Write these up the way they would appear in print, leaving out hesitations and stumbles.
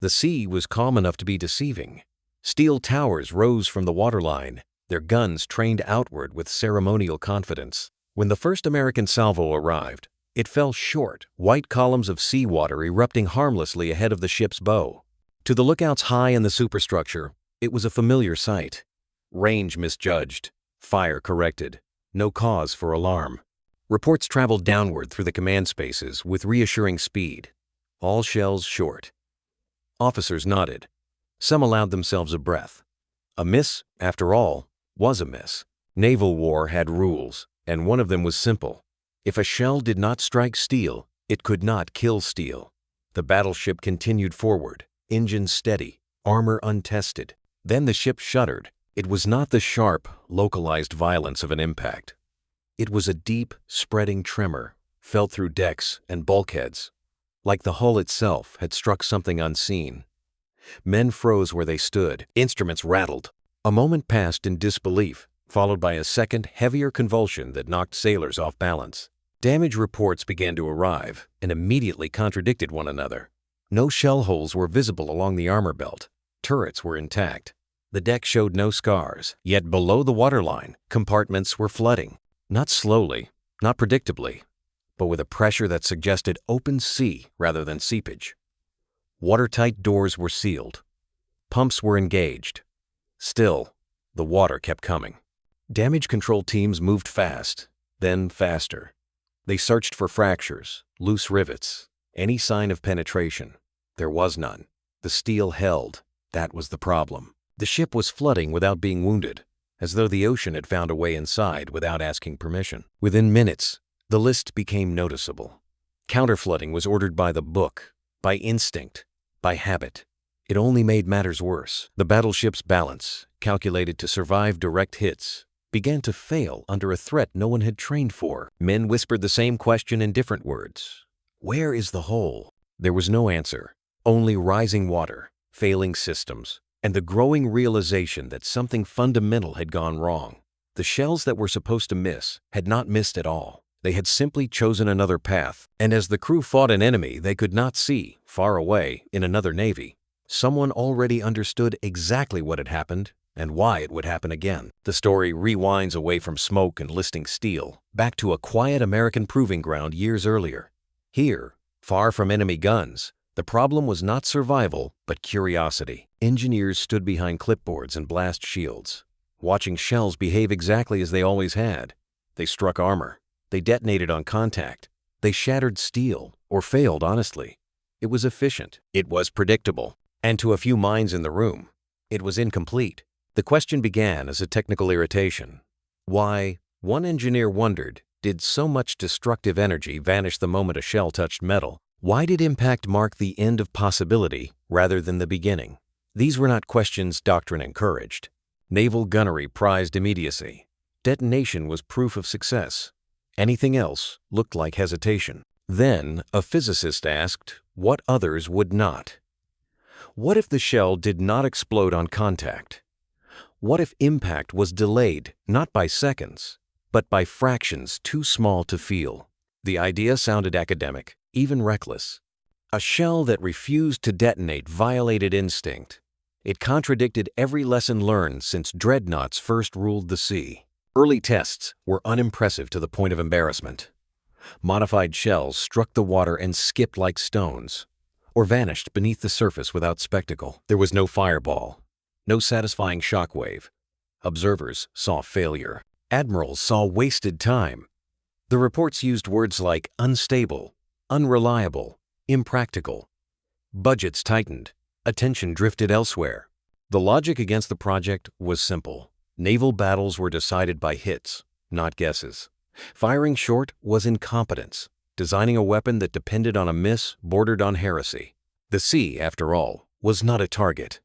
The sea was calm enough to be deceiving. Steel towers rose from the waterline, their guns trained outward with ceremonial confidence. When the first American salvo arrived, it fell short, white columns of seawater erupting harmlessly ahead of the ship's bow. To the lookouts high in the superstructure, it was a familiar sight. Range misjudged, fire corrected, no cause for alarm. Reports traveled downward through the command spaces with reassuring speed. All shells short. Officers nodded. Some allowed themselves a breath. A miss, after all, was a miss. Naval war had rules, and one of them was simple. If a shell did not strike steel, it could not kill steel. The battleship continued forward, engines steady, armor untested. Then the ship shuddered. It was not the sharp, localized violence of an impact. It was a deep, spreading tremor, felt through decks and bulkheads, like the hull itself had struck something unseen. Men froze where they stood, instruments rattled. A moment passed in disbelief, followed by a second, heavier convulsion that knocked sailors off balance. Damage reports began to arrive and immediately contradicted one another. No shell holes were visible along the armor belt. Turrets were intact. The deck showed no scars, yet below the waterline, compartments were flooding. Not slowly, not predictably, but with a pressure that suggested open sea rather than seepage. Watertight doors were sealed. Pumps were engaged. Still, the water kept coming. Damage control teams moved fast, then faster. They searched for fractures, loose rivets, any sign of penetration. There was none. The steel held. That was the problem. The ship was flooding without being wounded, as though the ocean had found a way inside without asking permission. Within minutes, the list became noticeable. Counterflooding was ordered by the book, by instinct, by habit. It only made matters worse. The battleship's balance, calculated to survive direct hits, began to fail under a threat no one had trained for. Men whispered the same question in different words. Where is the hole? There was no answer, only rising water, failing systems, and the growing realization that something fundamental had gone wrong. The shells that were supposed to miss had not missed at all. They had simply chosen another path, and as the crew fought an enemy they could not see, far away, in another navy, someone already understood exactly what had happened and why it would happen again. The story rewinds away from smoke and listing steel, back to a quiet American proving ground years earlier. Here, far from enemy guns, the problem was not survival, but curiosity. Engineers stood behind clipboards and blast shields, watching shells behave exactly as they always had. They struck armor. They detonated on contact. They shattered steel, or failed honestly. It was efficient. It was predictable. And to a few minds in the room, it was incomplete. The question began as a technical irritation. Why, one engineer wondered, did so much destructive energy vanish the moment a shell touched metal? Why did impact mark the end of possibility rather than the beginning? These were not questions doctrine encouraged. Naval gunnery prized immediacy. Detonation was proof of success. Anything else looked like hesitation. Then a physicist asked what others would not. What if the shell did not explode on contact? What if impact was delayed not by seconds, but by fractions too small to feel? The idea sounded academic, even reckless. A shell that refused to detonate violated instinct. It contradicted every lesson learned since dreadnoughts first ruled the sea. Early tests were unimpressive to the point of embarrassment. Modified shells struck the water and skipped like stones, or vanished beneath the surface without spectacle. There was no fireball, no satisfying shockwave. Observers saw failure. Admirals saw wasted time. The reports used words like unstable, unreliable, impractical. Budgets tightened. Attention drifted elsewhere. The logic against the project was simple. Naval battles were decided by hits, not guesses. Firing short was incompetence. Designing a weapon that depended on a miss bordered on heresy. The sea, after all, was not a target.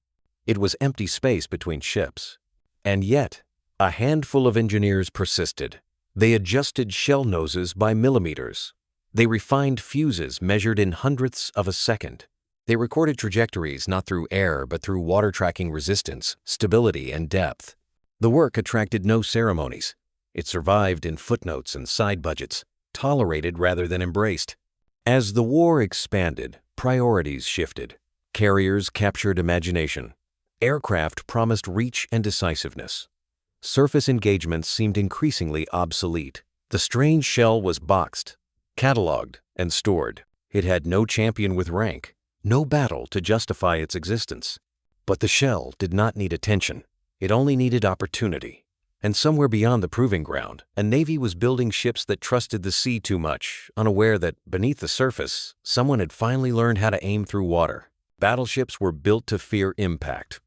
It was empty space between ships. And yet, a handful of engineers persisted. They adjusted shell noses by millimeters. They refined fuses measured in hundredths of a second. They recorded trajectories not through air but through water tracking resistance, stability, and depth. The work attracted no ceremonies. It survived in footnotes and side budgets, tolerated rather than embraced. As the war expanded, priorities shifted. Carriers captured imagination. Aircraft promised reach and decisiveness. Surface engagements seemed increasingly obsolete. The strange shell was boxed, catalogued, and stored. It had no champion with rank, no battle to justify its existence. But the shell did not need attention. It only needed opportunity. And somewhere beyond the proving ground, a navy was building ships that trusted the sea too much, unaware that, beneath the surface, someone had finally learned how to aim through water. Battleships were built to fear impact.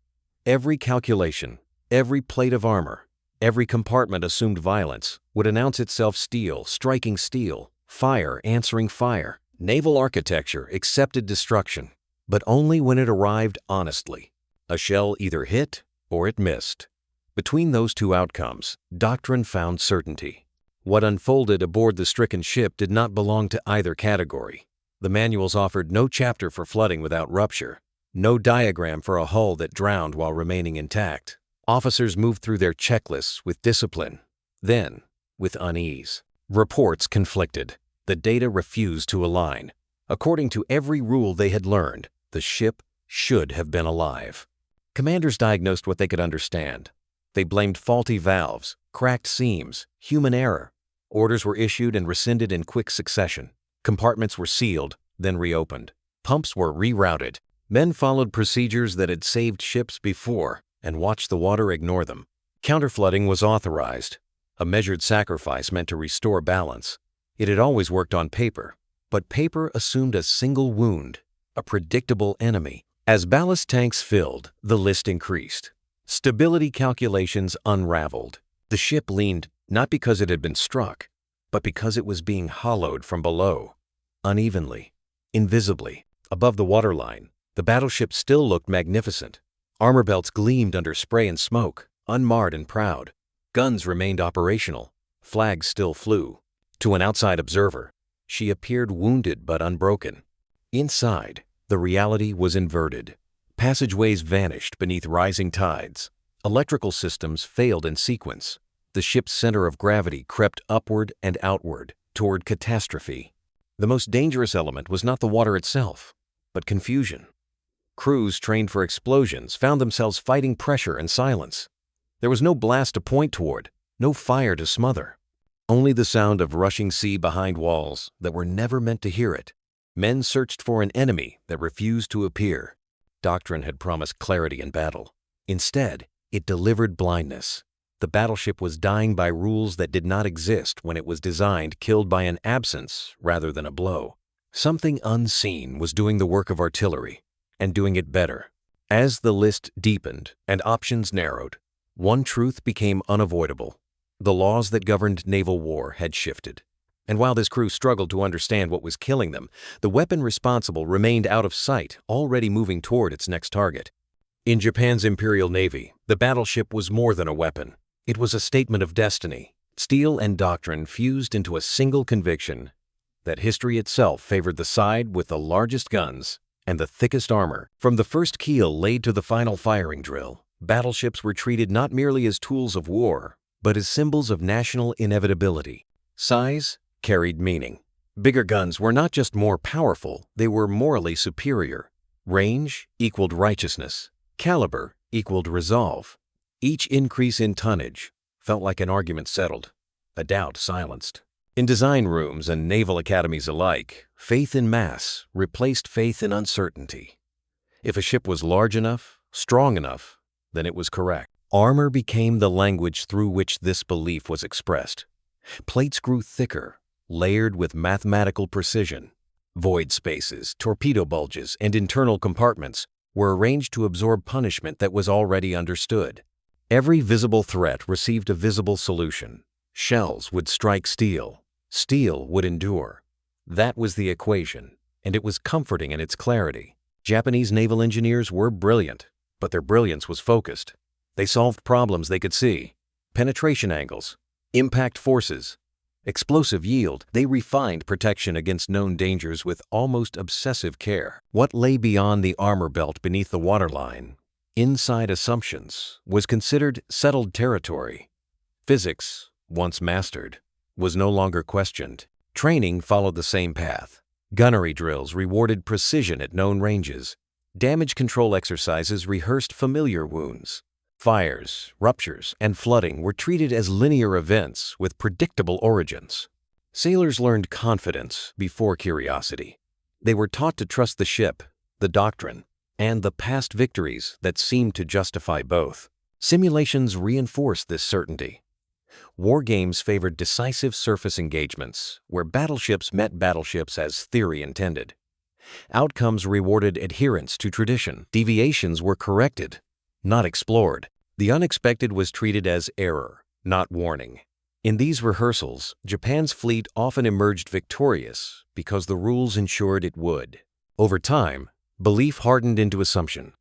Every calculation, every plate of armor, every compartment assumed violence, would announce itself steel striking steel, fire answering fire. Naval architecture accepted destruction, but only when it arrived honestly. A shell either hit or it missed. Between those two outcomes, doctrine found certainty. What unfolded aboard the stricken ship did not belong to either category. The manuals offered no chapter for flooding without rupture, no diagram for a hull that drowned while remaining intact. Officers moved through their checklists with discipline, then with unease. Reports conflicted. The data refused to align. According to every rule they had learned, the ship should have been alive. Commanders diagnosed what they could understand. They blamed faulty valves, cracked seams, human error. Orders were issued and rescinded in quick succession. Compartments were sealed, then reopened. Pumps were rerouted. Men followed procedures that had saved ships before and watched the water ignore them. Counterflooding was authorized, a measured sacrifice meant to restore balance. It had always worked on paper, but paper assumed a single wound, a predictable enemy. As ballast tanks filled, the list increased. Stability calculations unraveled. The ship leaned not because it had been struck, but because it was being hollowed from below. Unevenly, invisibly, above the waterline, the battleship still looked magnificent. Armor belts gleamed under spray and smoke, unmarred and proud. Guns remained operational. Flags still flew. To an outside observer, she appeared wounded but unbroken. Inside, the reality was inverted. Passageways vanished beneath rising tides. Electrical systems failed in sequence. The ship's center of gravity crept upward and outward, toward catastrophe. The most dangerous element was not the water itself, but confusion. Crews trained for explosions found themselves fighting pressure and silence. There was no blast to point toward, no fire to smother. Only the sound of rushing sea behind walls that were never meant to hear it. Men searched for an enemy that refused to appear. Doctrine had promised clarity in battle. Instead, it delivered blindness. The battleship was dying by rules that did not exist when it was designed, killed by an absence rather than a blow. Something unseen was doing the work of artillery, and doing it better. As the list deepened and options narrowed, one truth became unavoidable. The laws that governed naval war had shifted. And while this crew struggled to understand what was killing them, the weapon responsible remained out of sight, already moving toward its next target. In Japan's Imperial Navy, the battleship was more than a weapon. It was a statement of destiny. Steel and doctrine fused into a single conviction that history itself favored the side with the largest guns and the thickest armor. From the first keel laid to the final firing drill, battleships were treated not merely as tools of war, but as symbols of national inevitability. Size carried meaning. Bigger guns were not just more powerful, they were morally superior. Range equaled righteousness. Caliber equaled resolve. Each increase in tonnage felt like an argument settled, a doubt silenced. In design rooms and naval academies alike, faith in mass replaced faith in uncertainty. If a ship was large enough, strong enough, then it was correct. Armor became the language through which this belief was expressed. Plates grew thicker, layered with mathematical precision. Void spaces, torpedo bulges, and internal compartments were arranged to absorb punishment that was already understood. Every visible threat received a visible solution. Shells would strike steel. Steel would endure. That was the equation, and it was comforting in its clarity. Japanese naval engineers were brilliant, but their brilliance was focused. They solved problems they could see. Penetration angles, impact forces, explosive yield. They refined protection against known dangers with almost obsessive care. What lay beyond the armor belt beneath the waterline, inside assumptions, was considered settled territory. Physics, once mastered, was no longer questioned. Training followed the same path. Gunnery drills rewarded precision at known ranges. Damage control exercises rehearsed familiar wounds. Fires, ruptures, and flooding were treated as linear events with predictable origins. Sailors learned confidence before curiosity. They were taught to trust the ship, the doctrine, and the past victories that seemed to justify both. Simulations reinforced this certainty. War games favored decisive surface engagements, where battleships met battleships as theory intended. Outcomes rewarded adherence to tradition. Deviations were corrected, not explored. The unexpected was treated as error, not warning. In these rehearsals, Japan's fleet often emerged victorious because the rules ensured it would. Over time, belief hardened into assumption.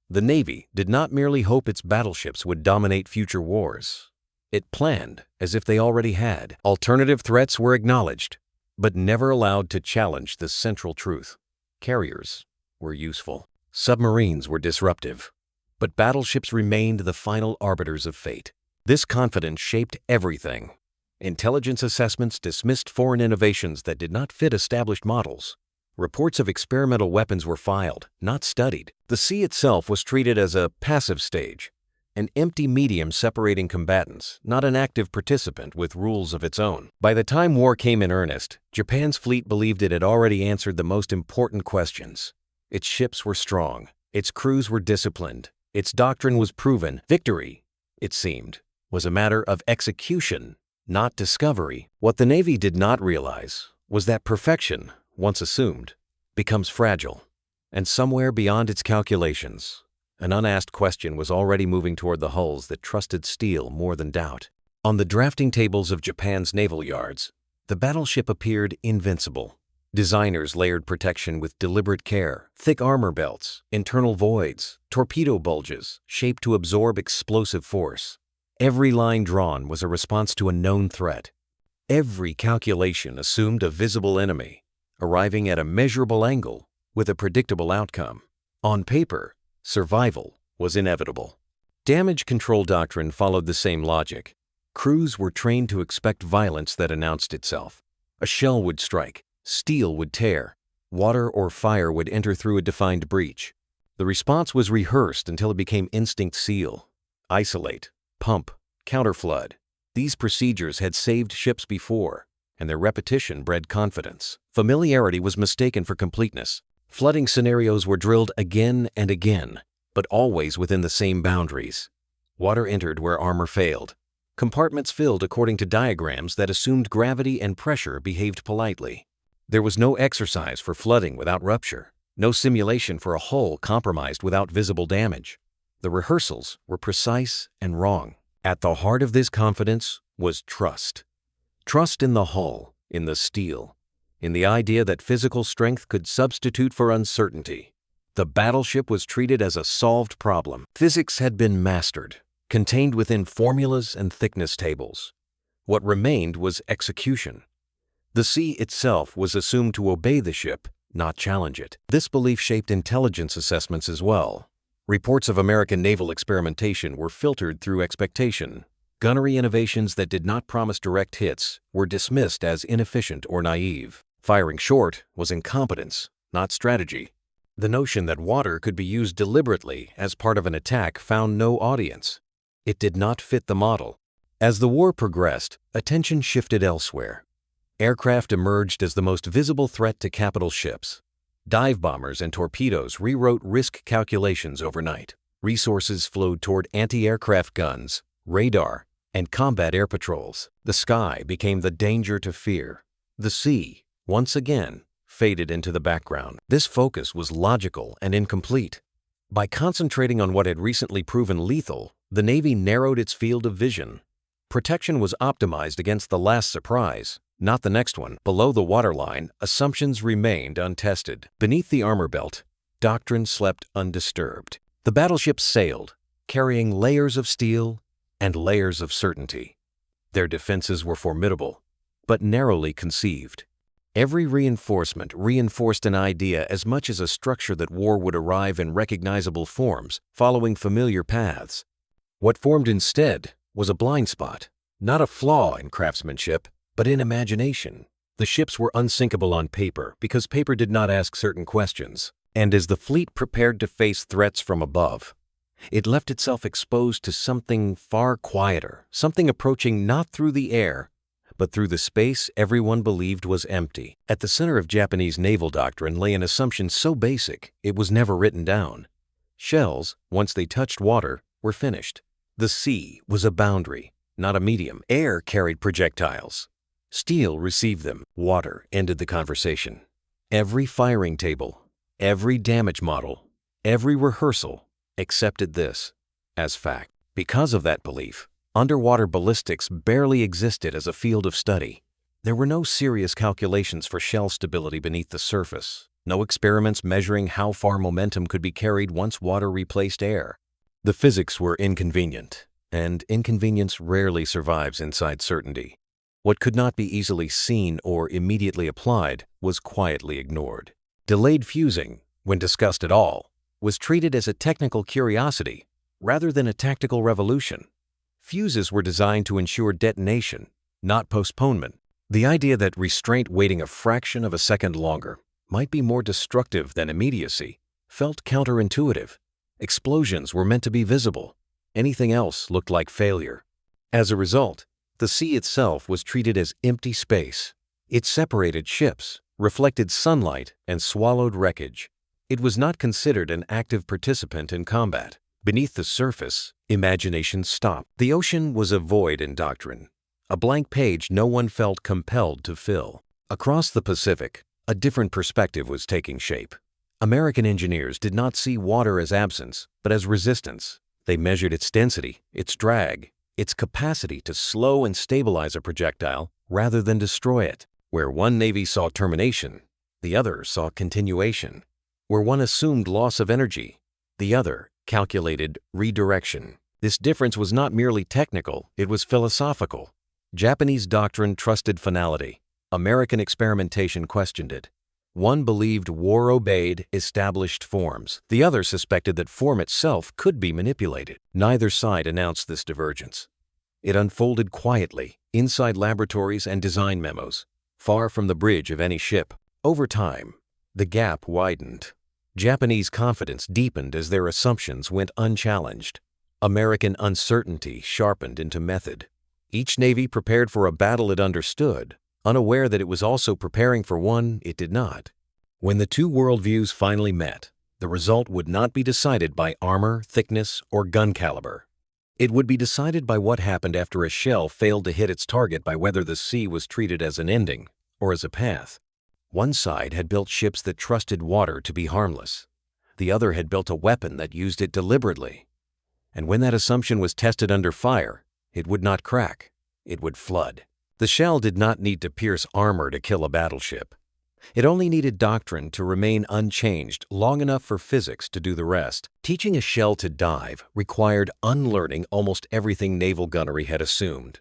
The Navy did not merely hope its battleships would dominate future wars. It planned as if they already had. Alternative threats were acknowledged, but never allowed to challenge the central truth. Carriers were useful. Submarines were disruptive. But battleships remained the final arbiters of fate. This confidence shaped everything. Intelligence assessments dismissed foreign innovations that did not fit established models. Reports of experimental weapons were filed, not studied. The sea itself was treated as a passive stage, an empty medium separating combatants, not an active participant with rules of its own. By the time war came in earnest, Japan's fleet believed it had already answered the most important questions. Its ships were strong, its crews were disciplined, its doctrine was proven. Victory, it seemed, was a matter of execution, not discovery. What the Navy did not realize was that perfection, once assumed, becomes fragile, and somewhere beyond its calculations, an unasked question was already moving toward the hulls that trusted steel more than doubt. On the drafting tables of Japan's naval yards, the battleship appeared invincible. Designers layered protection with deliberate care, thick armor belts, internal voids, torpedo bulges shaped to absorb explosive force. Every line drawn was a response to a known threat. Every calculation assumed a visible enemy, arriving at a measurable angle with a predictable outcome. On paper, survival was inevitable. Damage control doctrine followed the same logic. Crews were trained to expect violence that announced itself. A shell would strike, steel would tear, water or fire would enter through a defined breach. The response was rehearsed until it became instinct seal. Isolate, pump, counterflood. These procedures had saved ships before, and their repetition bred confidence. Familiarity was mistaken for completeness. Flooding scenarios were drilled again and again, but always within the same boundaries. Water entered where armor failed. Compartments filled according to diagrams that assumed gravity and pressure behaved politely. There was no exercise for flooding without rupture, no simulation for a hull compromised without visible damage. The rehearsals were precise and wrong. At the heart of this confidence was trust. Trust in the hull, in the steel, in the idea that physical strength could substitute for uncertainty. The battleship was treated as a solved problem. Physics had been mastered, contained within formulas and thickness tables. What remained was execution. The sea itself was assumed to obey the ship, not challenge it. This belief shaped intelligence assessments as well. Reports of American naval experimentation were filtered through expectation. Gunnery innovations that did not promise direct hits were dismissed as inefficient or naive. Firing short was incompetence, not strategy. The notion that water could be used deliberately as part of an attack found no audience. It did not fit the model. As the war progressed, attention shifted elsewhere. Aircraft emerged as the most visible threat to capital ships. Dive bombers and torpedoes rewrote risk calculations overnight. Resources flowed toward anti-aircraft guns, radar, and combat air patrols. The sky became the danger to fear. The sea, once again, faded into the background. This focus was logical and incomplete. By concentrating on what had recently proven lethal, the Navy narrowed its field of vision. Protection was optimized against the last surprise, not the next one. Below the waterline, assumptions remained untested. Beneath the armor belt, doctrine slept undisturbed. The battleships sailed, carrying layers of steel and layers of certainty. Their defenses were formidable, but narrowly conceived. Every reinforcement reinforced an idea as much as a structure that war would arrive in recognizable forms, following familiar paths. What formed instead was a blind spot, not a flaw in craftsmanship, but in imagination. The ships were unsinkable on paper because paper did not ask certain questions. And as the fleet prepared to face threats from above, it left itself exposed to something far quieter, something approaching not through the air, but through the space everyone believed was empty. At the center of Japanese naval doctrine lay an assumption so basic it was never written down. Shells, once they touched water, were finished. The sea was a boundary, not a medium. Air carried projectiles. Steel received them. Water ended the conversation. Every firing table, every damage model, every rehearsal accepted this as fact. Because of that belief, underwater ballistics barely existed as a field of study. There were no serious calculations for shell stability beneath the surface, no experiments measuring how far momentum could be carried once water replaced air. The physics were inconvenient, and inconvenience rarely survives inside certainty. What could not be easily seen or immediately applied was quietly ignored. Delayed fusing, when discussed at all, was treated as a technical curiosity rather than a tactical revolution. Fuses were designed to ensure detonation, not postponement. The idea that restraint waiting a fraction of a second longer might be more destructive than immediacy felt counterintuitive. Explosions were meant to be visible. Anything else looked like failure. As a result, the sea itself was treated as empty space. It separated ships, reflected sunlight, and swallowed wreckage. It was not considered an active participant in combat. Beneath the surface, imagination stopped. The ocean was a void in doctrine, a blank page no one felt compelled to fill. Across the Pacific, a different perspective was taking shape. American engineers did not see water as absence, but as resistance. They measured its density, its drag, its capacity to slow and stabilize a projectile rather than destroy it. Where one navy saw termination, the other saw continuation. Where one assumed loss of energy, the other calculated redirection. This difference was not merely technical, it was philosophical. Japanese doctrine trusted finality. American experimentation questioned it. One believed war obeyed established forms. The other suspected that form itself could be manipulated. Neither side announced this divergence. It unfolded quietly, inside laboratories and design memos, far from the bridge of any ship. Over time, the gap widened. Japanese confidence deepened as their assumptions went unchallenged. American uncertainty sharpened into method. Each navy prepared for a battle it understood, unaware that it was also preparing for one it did not. When the two worldviews finally met, the result would not be decided by armor, thickness, or gun caliber. It would be decided by what happened after a shell failed to hit its target, by whether the sea was treated as an ending or as a path. One side had built ships that trusted water to be harmless. The other had built a weapon that used it deliberately. And when that assumption was tested under fire, it would not crack, it would flood. The shell did not need to pierce armor to kill a battleship. It only needed doctrine to remain unchanged long enough for physics to do the rest. Teaching a shell to dive required unlearning almost everything naval gunnery had assumed.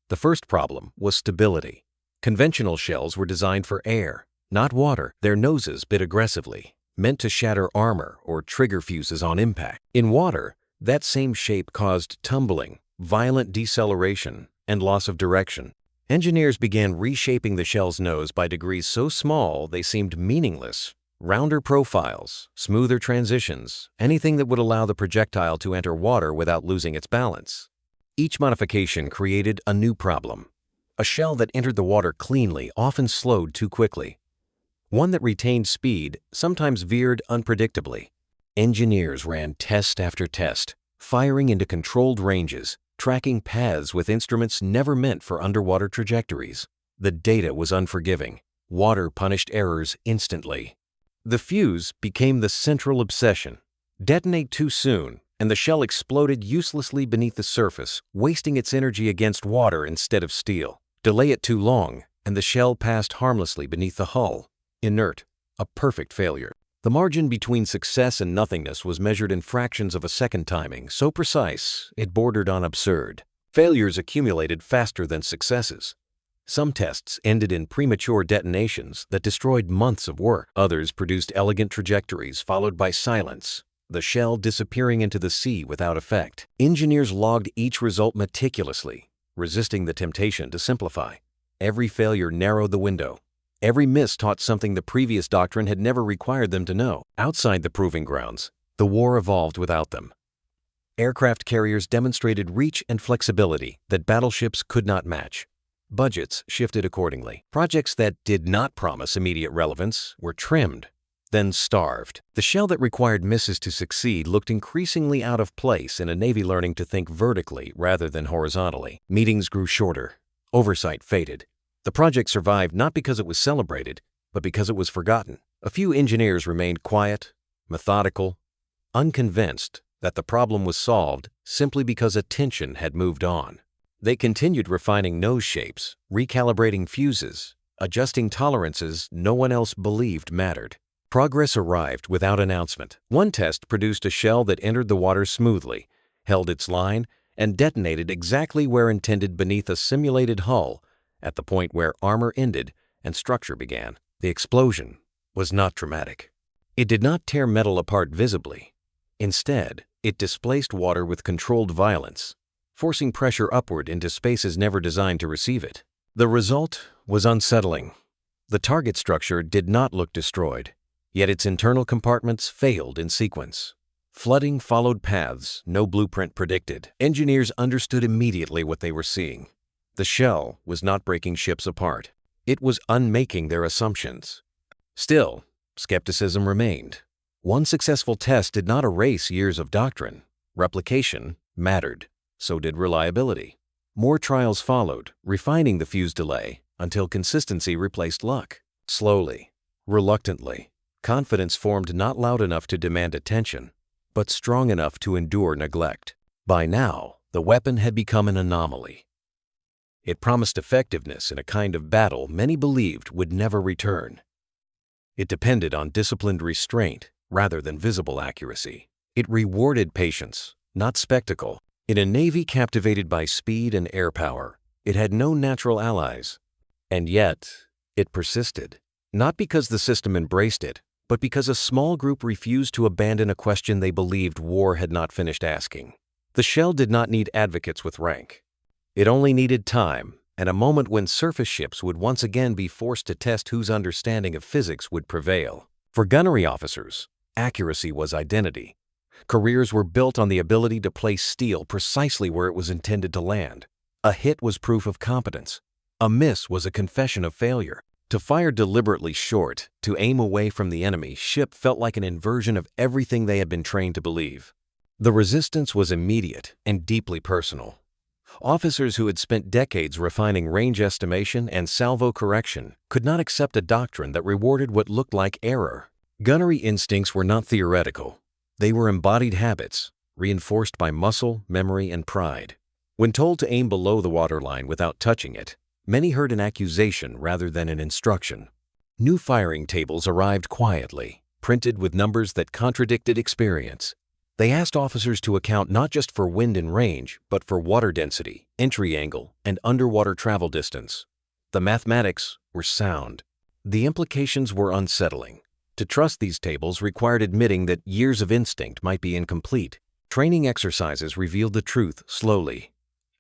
The first problem was stability. Conventional shells were designed for air, not water. Their noses bit aggressively, meant to shatter armor or trigger fuses on impact. In water, that same shape caused tumbling, violent deceleration, and loss of direction. Engineers began reshaping the shell's nose by degrees so small they seemed meaningless. Rounder profiles, smoother transitions, anything that would allow the projectile to enter water without losing its balance. Each modification created a new problem. A shell that entered the water cleanly often slowed too quickly. One that retained speed sometimes veered unpredictably. Engineers ran test after test, firing into controlled ranges, tracking paths with instruments never meant for underwater trajectories. The data was unforgiving. Water punished errors instantly. The fuse became the central obsession. Detonate too soon, and the shell exploded uselessly beneath the surface, wasting its energy against water instead of steel. Delay it too long, and the shell passed harmlessly beneath the hull, inert, a perfect failure. The margin between success and nothingness was measured in fractions of a second, timing so precise it bordered on absurd. Failures accumulated faster than successes. Some tests ended in premature detonations that destroyed months of work. Others produced elegant trajectories followed by silence, the shell disappearing into the sea without effect. Engineers logged each result meticulously, resisting the temptation to simplify. Every failure narrowed the window. Every miss taught something the previous doctrine had never required them to know. Outside the proving grounds, the war evolved without them. Aircraft carriers demonstrated reach and flexibility that battleships could not match. Budgets shifted accordingly. Projects that did not promise immediate relevance were trimmed, then starved. The shell that required misses to succeed looked increasingly out of place in a Navy learning to think vertically rather than horizontally. Meetings grew shorter. Oversight faded. The project survived not because it was celebrated, but because it was forgotten. A few engineers remained quiet, methodical, unconvinced that the problem was solved simply because attention had moved on. They continued refining nose shapes, recalibrating fuses, adjusting tolerances no one else believed mattered. Progress arrived without announcement. One test produced a shell that entered the water smoothly, held its line, and detonated exactly where intended beneath a simulated hull, at the point where armor ended and structure began. The explosion was not dramatic. It did not tear metal apart visibly. Instead, it displaced water with controlled violence, forcing pressure upward into spaces never designed to receive it. The result was unsettling. The target structure did not look destroyed, yet its internal compartments failed in sequence. Flooding followed paths no blueprint predicted. Engineers understood immediately what they were seeing. The shell was not breaking ships apart. It was unmaking their assumptions. Still, skepticism remained. One successful test did not erase years of doctrine. Replication mattered. So did reliability. More trials followed, refining the fuse delay until consistency replaced luck. Slowly, reluctantly, confidence formed not loud enough to demand attention, but strong enough to endure neglect. By now, the weapon had become an anomaly. It promised effectiveness in a kind of battle many believed would never return. It depended on disciplined restraint rather than visible accuracy. It rewarded patience, not spectacle. In a navy captivated by speed and air power, it had no natural allies. And yet, it persisted. Not because the system embraced it, but because a small group refused to abandon a question they believed war had not finished asking. The shell did not need advocates with rank. It only needed time and a moment when surface ships would once again be forced to test whose understanding of physics would prevail. For gunnery officers, accuracy was identity. Careers were built on the ability to place steel precisely where it was intended to land. A hit was proof of competence. A miss was a confession of failure. To fire deliberately short, to aim away from the enemy ship felt like an inversion of everything they had been trained to believe. The resistance was immediate and deeply personal. Officers who had spent decades refining range estimation and salvo correction could not accept a doctrine that rewarded what looked like error. Gunnery instincts were not theoretical. They were embodied habits, reinforced by muscle, memory, and pride. When told to aim below the waterline without touching it, many heard an accusation rather than an instruction. New firing tables arrived quietly, printed with numbers that contradicted experience. They asked officers to account not just for wind and range, but for water density, entry angle, and underwater travel distance. The mathematics were sound. The implications were unsettling. To trust these tables required admitting that years of instinct might be incomplete. Training exercises revealed the truth slowly.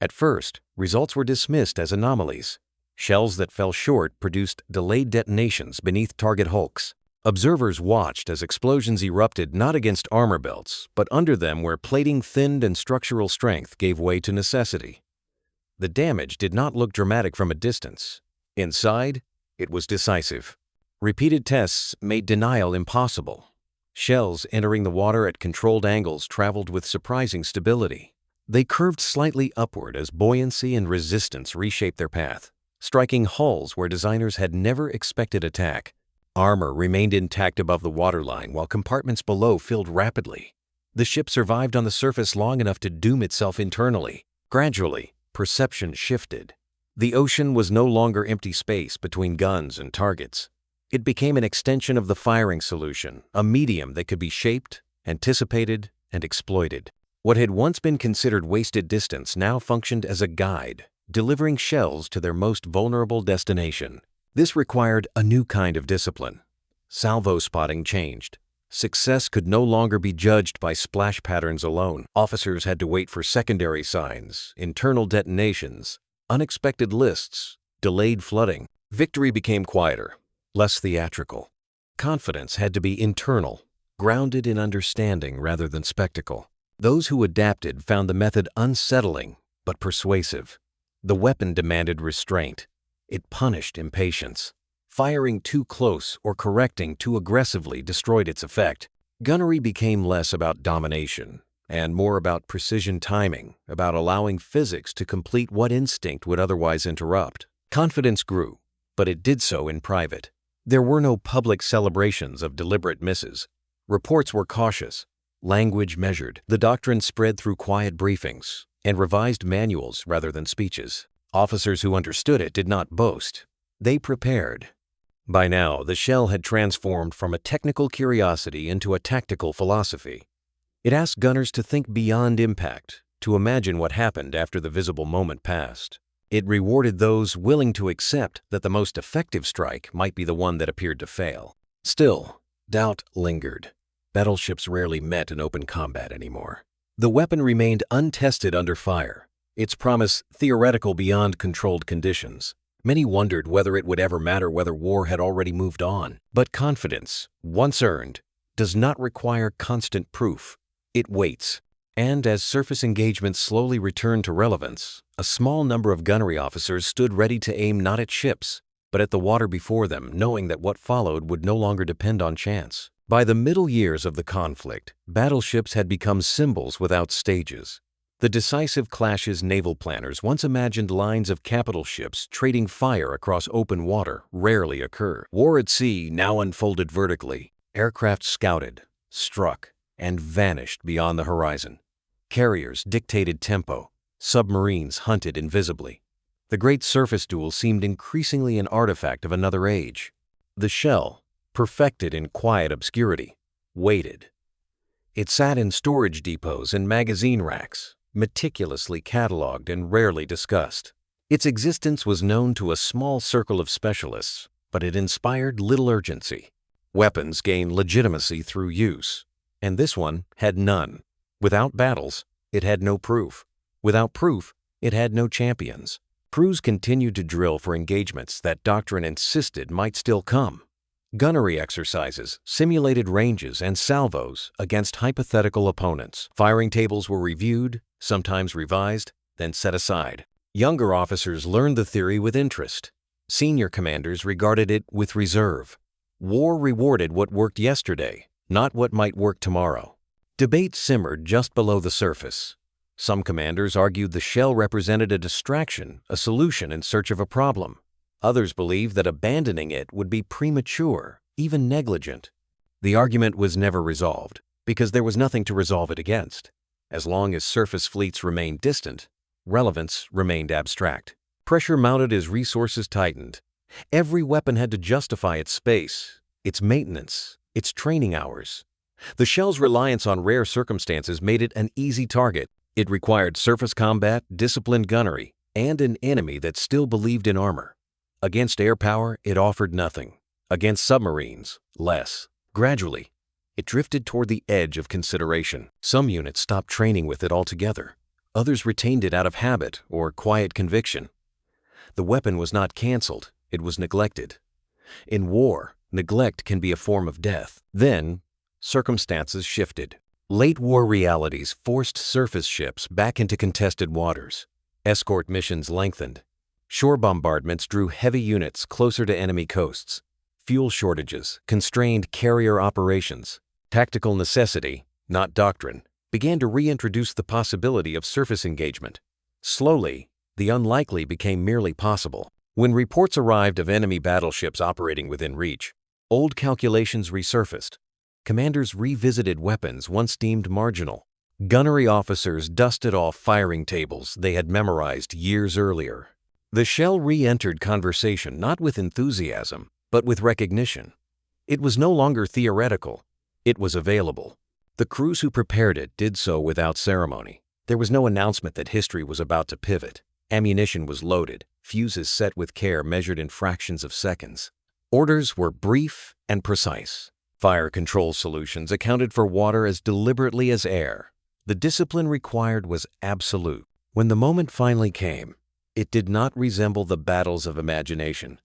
At first, results were dismissed as anomalies. Shells that fell short produced delayed detonations beneath target hulks. Observers watched as explosions erupted not against armor belts, but under them where plating thinned and structural strength gave way to necessity. The damage did not look dramatic from a distance. Inside, it was decisive. Repeated tests made denial impossible. Shells entering the water at controlled angles traveled with surprising stability. They curved slightly upward as buoyancy and resistance reshaped their path, striking hulls where designers had never expected attack. Armor remained intact above the waterline while compartments below filled rapidly. The ship survived on the surface long enough to doom itself internally. Gradually, perception shifted. The ocean was no longer empty space between guns and targets. It became an extension of the firing solution, a medium that could be shaped, anticipated, and exploited. What had once been considered wasted distance now functioned as a guide, delivering shells to their most vulnerable destination. This required a new kind of discipline. Salvo spotting changed. Success could no longer be judged by splash patterns alone. Officers had to wait for secondary signs, internal detonations, unexpected lists, delayed flooding. Victory became quieter. less theatrical. Confidence had to be internal, grounded in understanding rather than spectacle. Those who adapted found the method unsettling but persuasive. The weapon demanded restraint. It punished impatience. Firing too close or correcting too aggressively destroyed its effect. Gunnery became less about domination and more about precision timing, about allowing physics to complete what instinct would otherwise interrupt. Confidence grew, but it did so in private. There were no public celebrations of deliberate misses. Reports were cautious, language measured. The doctrine spread through quiet briefings and revised manuals rather than speeches. Officers who understood it did not boast. They prepared. By now, the shell had transformed from a technical curiosity into a tactical philosophy. It asked gunners to think beyond impact, to imagine what happened after the visible moment passed. It rewarded those willing to accept that the most effective strike might be the one that appeared to fail. Still, doubt lingered. Battleships rarely met in open combat anymore. The weapon remained untested under fire, its promise theoretical beyond controlled conditions. Many wondered whether it would ever matter whether war had already moved on. But confidence, once earned, does not require constant proof. It waits. And as surface engagements slowly returned to relevance, a small number of gunnery officers stood ready to aim not at ships, but at the water before them, knowing that what followed would no longer depend on chance. By the middle years of the conflict, battleships had become symbols without stages. The decisive clashes naval planners once imagined lines of capital ships trading fire across open water rarely occur. War at sea now unfolded vertically. Aircraft scouted, struck, and vanished beyond the horizon. Carriers dictated tempo. Submarines hunted invisibly. The great surface duel seemed increasingly an artifact of another age. The shell, perfected in quiet obscurity, waited. It sat in storage depots and magazine racks, meticulously catalogued and rarely discussed. Its existence was known to a small circle of specialists, but it inspired little urgency. Weapons gain legitimacy through use, and this one had none. Without battles, it had no proof. Without proof, it had no champions. Crews continued to drill for engagements that doctrine insisted might still come. Gunnery exercises simulated ranges and salvos against hypothetical opponents. Firing tables were reviewed, sometimes revised, then set aside. Younger officers learned the theory with interest. Senior commanders regarded it with reserve. War rewarded what worked yesterday, not what might work tomorrow. Debate simmered just below the surface. Some commanders argued the shell represented a distraction, a solution in search of a problem. Others believed that abandoning it would be premature, even negligent. The argument was never resolved, because there was nothing to resolve it against. As long as surface fleets remained distant, relevance remained abstract. Pressure mounted as resources tightened. Every weapon had to justify its space, its maintenance, its training hours. The shell's reliance on rare circumstances made it an easy target. It required surface combat, disciplined gunnery, and an enemy that still believed in armor. Against air power, it offered nothing. Against submarines, less. Gradually, it drifted toward the edge of consideration. Some units stopped training with it altogether. Others retained it out of habit or quiet conviction. The weapon was not canceled, it was neglected. In war, neglect can be a form of death. Then, circumstances shifted. Late war realities forced surface ships back into contested waters. Escort missions lengthened. Shore bombardments drew heavy units closer to enemy coasts. Fuel shortages constrained carrier operations. Tactical necessity, not doctrine, began to reintroduce the possibility of surface engagement. Slowly, the unlikely became merely possible. When reports arrived of enemy battleships operating within reach, old calculations resurfaced. Commanders revisited weapons once deemed marginal. Gunnery officers dusted off firing tables they had memorized years earlier. The shell re-entered conversation not with enthusiasm, but with recognition. It was no longer theoretical. It was available. The crews who prepared it did so without ceremony. There was no announcement that history was about to pivot. Ammunition was loaded, fuses set with care measured in fractions of seconds. Orders were brief and precise. Fire control solutions accounted for water as deliberately as air. The discipline required was absolute. When the moment finally came, it did not resemble the battles of imagination.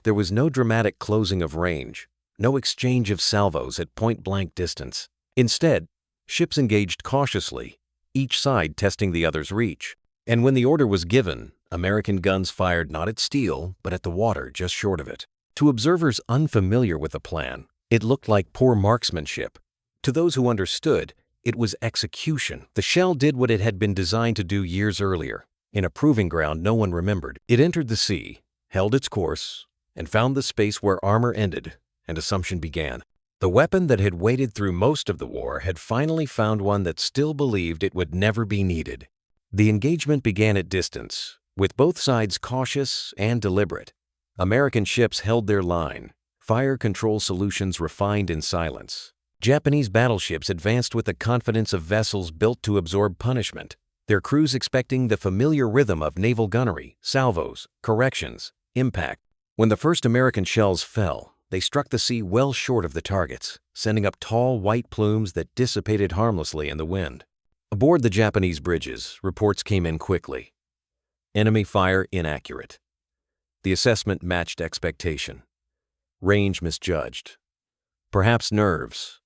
There was no dramatic closing of range, no exchange of salvos at point-blank distance. Instead, ships engaged cautiously, each side testing the other's reach. And when the order was given, American guns fired not at steel, but at the water just short of it. To observers unfamiliar with the plan, it looked like poor marksmanship. To those who understood, it was execution. The shell did what it had been designed to do years earlier. In a proving ground no one remembered, it entered the sea, held its course, and found the space where armor ended and assumption began. The weapon that had waited through most of the war had finally found one that still believed it would never be needed. The engagement began at distance, with both sides cautious and deliberate. American ships held their line, fire control solutions refined in silence. Japanese battleships advanced with the confidence of vessels built to absorb punishment, their crews expecting the familiar rhythm of naval gunnery, salvos, corrections, impact. When the first American shells fell, they struck the sea well short of the targets, sending up tall white plumes that dissipated harmlessly in the wind. Aboard the Japanese bridges, reports came in quickly. Enemy fire inaccurate. The assessment matched expectation. Range misjudged. Perhaps nerves.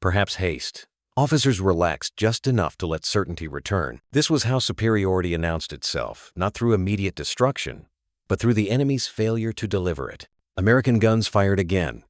Perhaps haste. Officers relaxed just enough to let certainty return. This was how superiority announced itself, not through immediate destruction, but through the enemy's failure to deliver it. American guns fired again,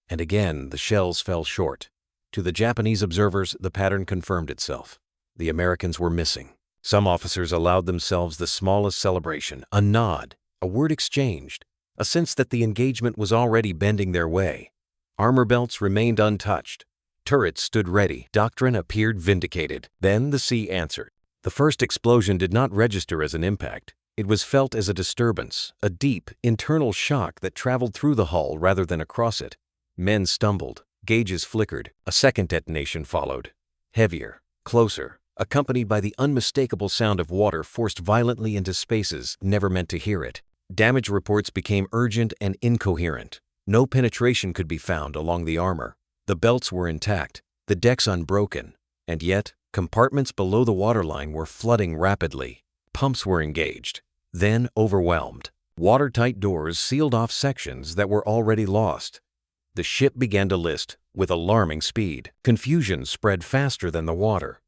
and again the shells fell short. To the Japanese observers, the pattern confirmed itself. The Americans were missing. Some officers allowed themselves the smallest celebration, a nod, a word exchanged, a sense that the engagement was already bending their way. Armor belts remained untouched. Turrets stood ready. Doctrine appeared vindicated. Then the sea answered. The first explosion did not register as an impact. It was felt as a disturbance, a deep, internal shock that traveled through the hull rather than across it. Men stumbled. Gauges flickered. A second detonation followed. Heavier, closer, accompanied by the unmistakable sound of water forced violently into spaces never meant to hear it. Damage reports became urgent and incoherent. No penetration could be found along the armor. The belts were intact, the decks unbroken, and yet compartments below the waterline were flooding rapidly. Pumps were engaged, then overwhelmed. Watertight doors sealed off sections that were already lost. The ship began to list with alarming speed. Confusion spread faster than the water.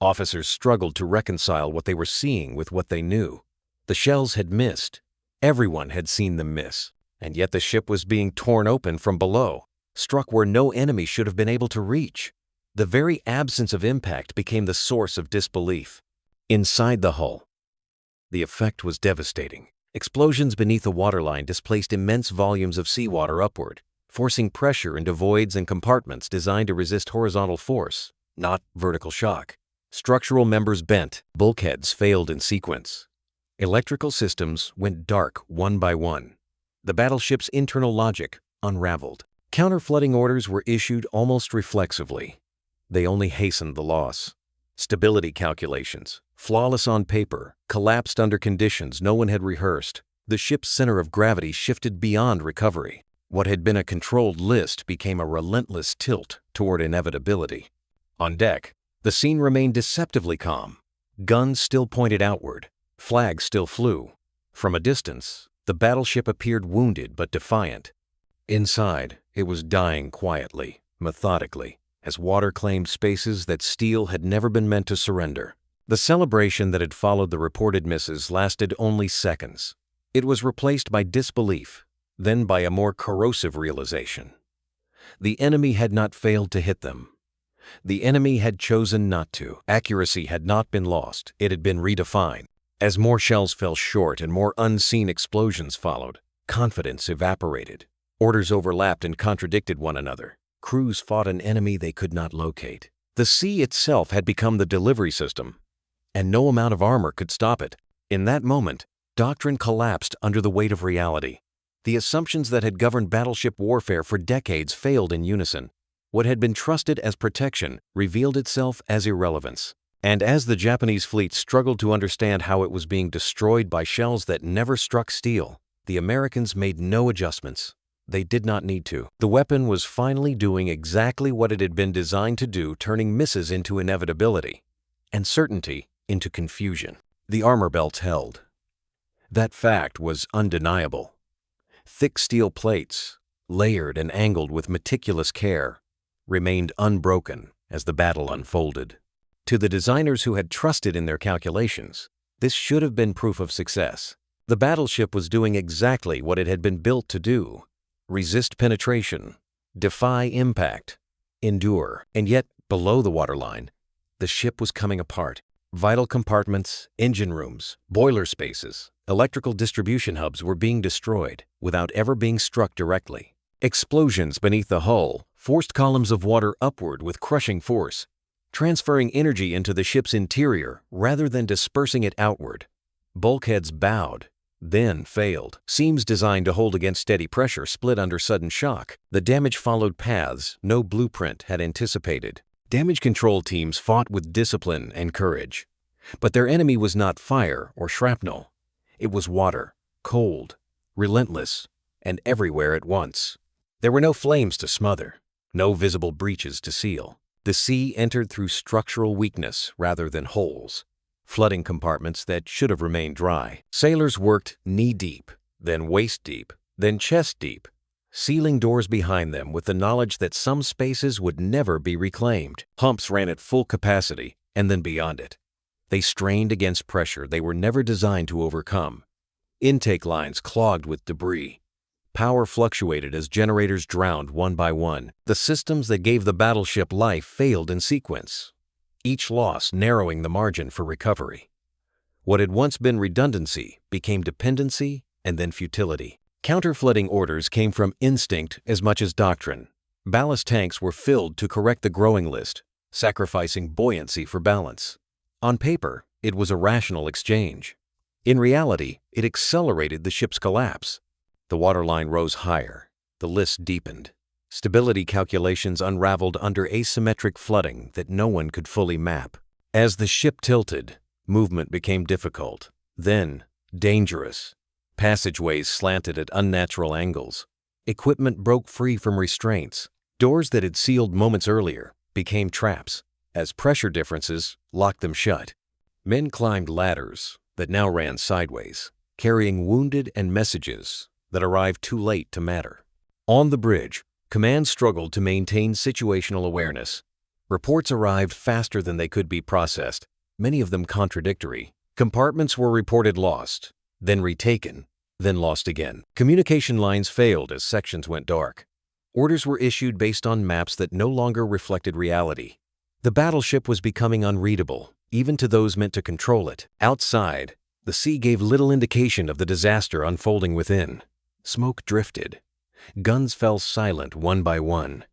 Officers struggled to reconcile what they were seeing with what they knew. The shells had missed. Everyone had seen them miss, and yet the ship was being torn open from below, struck where no enemy should have been able to reach. The very absence of impact became the source of disbelief. Inside the hull, the effect was devastating. Explosions beneath the waterline displaced immense volumes of seawater upward, forcing pressure into voids and compartments designed to resist horizontal force, not vertical shock. Structural members bent, bulkheads failed in sequence. Electrical systems went dark one by one. The battleship's internal logic unraveled. Counter-flooding orders were issued almost reflexively. They only hastened the loss. Stability calculations, flawless on paper, collapsed under conditions no one had rehearsed. The ship's center of gravity shifted beyond recovery. What had been a controlled list became a relentless tilt toward inevitability. On deck, the scene remained deceptively calm. Guns still pointed outward. Flags still flew. From a distance, the battleship appeared wounded but defiant. Inside, it was dying quietly, methodically, as water claimed spaces that steel had never been meant to surrender. The celebration that had followed the reported misses lasted only seconds. It was replaced by disbelief, then by a more corrosive realization. The enemy had not failed to hit them. The enemy had chosen not to. Accuracy had not been lost. It had been redefined. As more shells fell short and more unseen explosions followed, confidence evaporated. Orders overlapped and contradicted one another. Crews fought an enemy they could not locate. The sea itself had become the delivery system, and no amount of armor could stop it. In that moment, doctrine collapsed under the weight of reality. The assumptions that had governed battleship warfare for decades failed in unison. What had been trusted as protection revealed itself as irrelevance. And as the Japanese fleet struggled to understand how it was being destroyed by shells that never struck steel, the Americans made no adjustments. They did not need to. The weapon was finally doing exactly what it had been designed to do, turning misses into inevitability, and certainty into confusion. The armor belts held. That fact was undeniable. Thick steel plates, layered and angled with meticulous care, remained unbroken as the battle unfolded. To the designers who had trusted in their calculations, this should have been proof of success. The battleship was doing exactly what it had been built to do: resist penetration, defy impact, endure. And yet, below the waterline, the ship was coming apart. Vital compartments, engine rooms, boiler spaces, electrical distribution hubs were being destroyed without ever being struck directly. Explosions beneath the hull forced columns of water upward with crushing force, transferring energy into the ship's interior rather than dispersing it outward. Bulkheads bowed, then failed. Seams designed to hold against steady pressure split under sudden shock. The damage followed paths no blueprint had anticipated. Damage control teams fought with discipline and courage. But their enemy was not fire or shrapnel. It was water, cold, relentless, and everywhere at once. There were no flames to smother, no visible breaches to seal. The sea entered through structural weakness rather than holes, flooding compartments that should have remained dry. Sailors worked knee-deep, then waist-deep, then chest-deep, sealing doors behind them with the knowledge that some spaces would never be reclaimed. Pumps ran at full capacity and then beyond it. They strained against pressure they were never designed to overcome. Intake lines clogged with debris. Power fluctuated as generators drowned one by one. The systems that gave the battleship life failed in sequence, each loss narrowing the margin for recovery. What had once been redundancy became dependency and then futility. Counter-flooding orders came from instinct as much as doctrine. Ballast tanks were filled to correct the growing list, sacrificing buoyancy for balance. On paper, it was a rational exchange. In reality, it accelerated the ship's collapse. The waterline rose higher. The list deepened. Stability calculations unraveled under asymmetric flooding that no one could fully map. As the ship tilted, movement became difficult, then dangerous. Passageways slanted at unnatural angles. Equipment broke free from restraints. Doors that had sealed moments earlier became traps, as pressure differences locked them shut. Men climbed ladders that now ran sideways, carrying wounded and messages that arrived too late to matter. On the bridge, command struggled to maintain situational awareness. Reports arrived faster than they could be processed, many of them contradictory. Compartments were reported lost, then retaken, then lost again. Communication lines failed as sections went dark. Orders were issued based on maps that no longer reflected reality. The battleship was becoming unreadable, even to those meant to control it. Outside, the sea gave little indication of the disaster unfolding within. Smoke drifted. Guns fell silent one by one.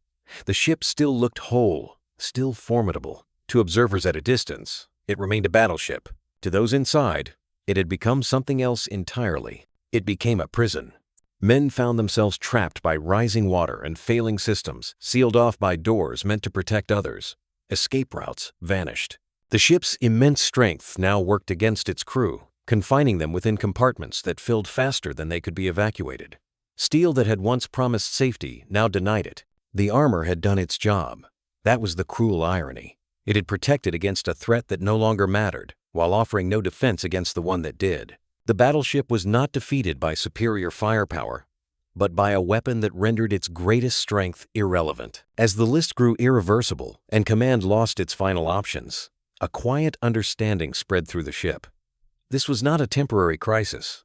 The ship still looked whole, still formidable. To observers at a distance, it remained a battleship. To those inside, it had become something else entirely. It became a prison. Men found themselves trapped by rising water and failing systems, sealed off by doors meant to protect others. Escape routes vanished. The ship's immense strength now worked against its crew, confining them within compartments that filled faster than they could be evacuated. Steel that had once promised safety now denied it. The armor had done its job. That was the cruel irony. It had protected against a threat that no longer mattered, while offering no defense against the one that did. The battleship was not defeated by superior firepower, but by a weapon that rendered its greatest strength irrelevant. As the list grew irreversible and command lost its final options, a quiet understanding spread through the ship. This was not a temporary crisis.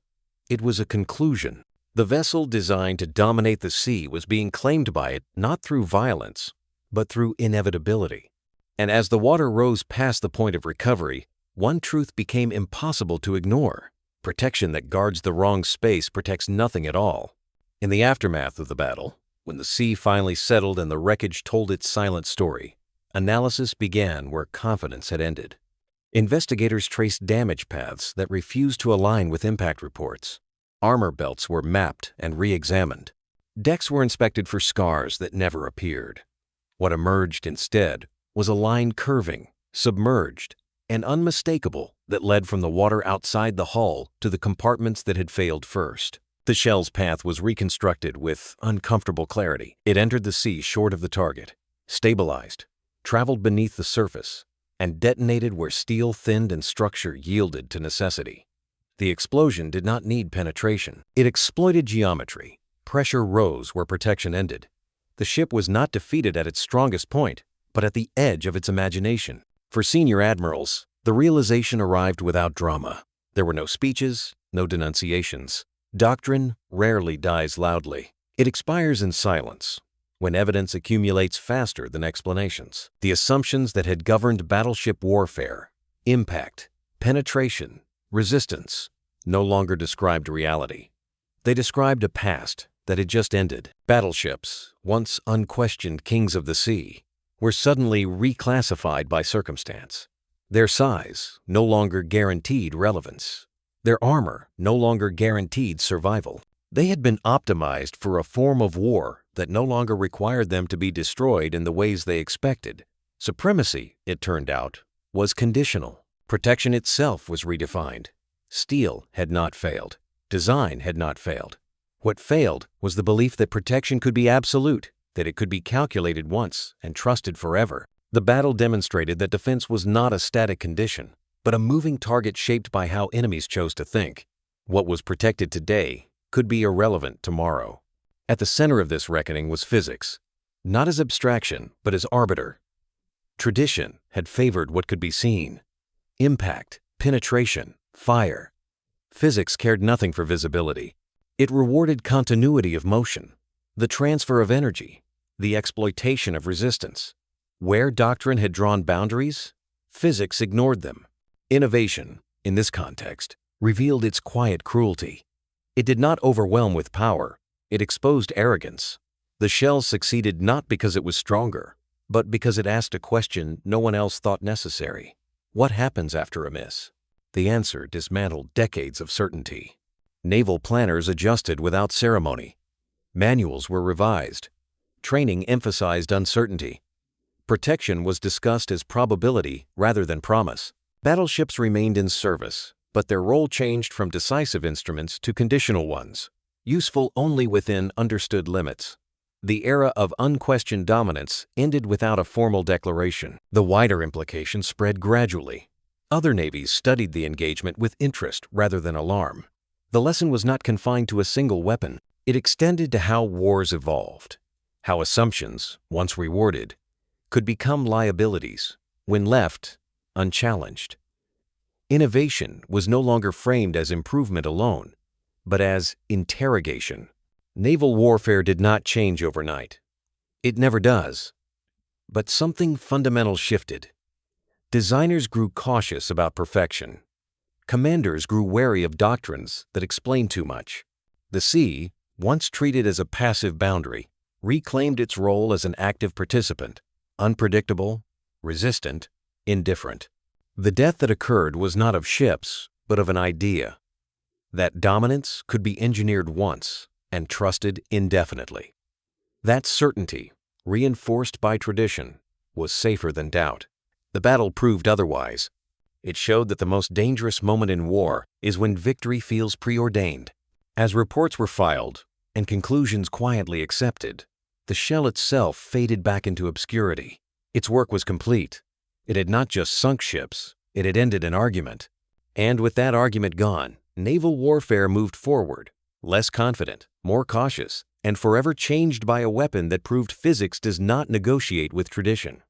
It was a conclusion. The vessel designed to dominate the sea was being claimed by it not through violence, but through inevitability. And as the water rose past the point of recovery, one truth became impossible to ignore. Protection that guards the wrong space protects nothing at all. In the aftermath of the battle, when the sea finally settled and the wreckage told its silent story, analysis began where confidence had ended. Investigators traced damage paths that refused to align with impact reports. Armor belts were mapped and re-examined. Decks were inspected for scars that never appeared. What emerged instead was a line curving, submerged, and unmistakable that led from the water outside the hull to the compartments that had failed first. The shell's path was reconstructed with uncomfortable clarity. It entered the sea short of the target, stabilized, traveled beneath the surface, and detonated where steel thinned and structure yielded to necessity. The explosion did not need penetration. It exploited geometry, Pressure rose where protection ended. The ship was not defeated at its strongest point, but at the edge of its imagination. For senior admirals, the realization arrived without drama. There were no speeches, no denunciations. Doctrine rarely dies loudly. It expires in silence, when evidence accumulates faster than explanations. The assumptions that had governed battleship warfare, impact, penetration, resistance, no longer described reality. They described a past that had just ended. Battleships, once unquestioned kings of the sea, were suddenly reclassified by circumstance. Their size no longer guaranteed relevance. Their armor no longer guaranteed survival. They had been optimized for a form of war that no longer required them to be destroyed in the ways they expected. Supremacy, it turned out, was conditional. Protection itself was redefined. Steel had not failed. Design had not failed. What failed was the belief that protection could be absolute, that it could be calculated once and trusted forever. The battle demonstrated that defense was not a static condition, but a moving target shaped by how enemies chose to think. What was protected today could be irrelevant tomorrow. At the center of this reckoning was physics, not as abstraction, but as arbiter. Tradition had favored what could be seen. Impact, penetration, fire. Physics cared nothing for visibility. It rewarded continuity of motion, the transfer of energy, the exploitation of resistance. Where doctrine had drawn boundaries, physics ignored them. Innovation, in this context, revealed its quiet cruelty. It did not overwhelm with power, it exposed arrogance. The shell succeeded not because it was stronger, but because it asked a question no one else thought necessary. What happens after a miss? The answer dismantled decades of certainty. Naval planners adjusted without ceremony. Manuals were revised. Training emphasized uncertainty. Protection was discussed as probability rather than promise. Battleships remained in service, but their role changed from decisive instruments to conditional ones, useful only within understood limits. The era of unquestioned dominance ended without a formal declaration. The wider implications spread gradually. Other navies studied the engagement with interest rather than alarm. The lesson was not confined to a single weapon. It extended to how wars evolved, how assumptions, once rewarded, could become liabilities when left unchallenged. Innovation was no longer framed as improvement alone, but as interrogation. Naval warfare did not change overnight. It never does. But something fundamental shifted. Designers grew cautious about perfection. Commanders grew wary of doctrines that explained too much. The sea, once treated as a passive boundary, reclaimed its role as an active participant, unpredictable, resistant, indifferent. The death that occurred was not of ships, but of an idea. That dominance could be engineered once and trusted indefinitely. That certainty, reinforced by tradition, was safer than doubt. The battle proved otherwise. It showed that the most dangerous moment in war is when victory feels preordained. As reports were filed and conclusions quietly accepted, the shell itself faded back into obscurity. Its work was complete. It had not just sunk ships, it had ended an argument. And with that argument gone, naval warfare moved forward, less confident, more cautious, and forever changed by a weapon that proved physics does not negotiate with tradition.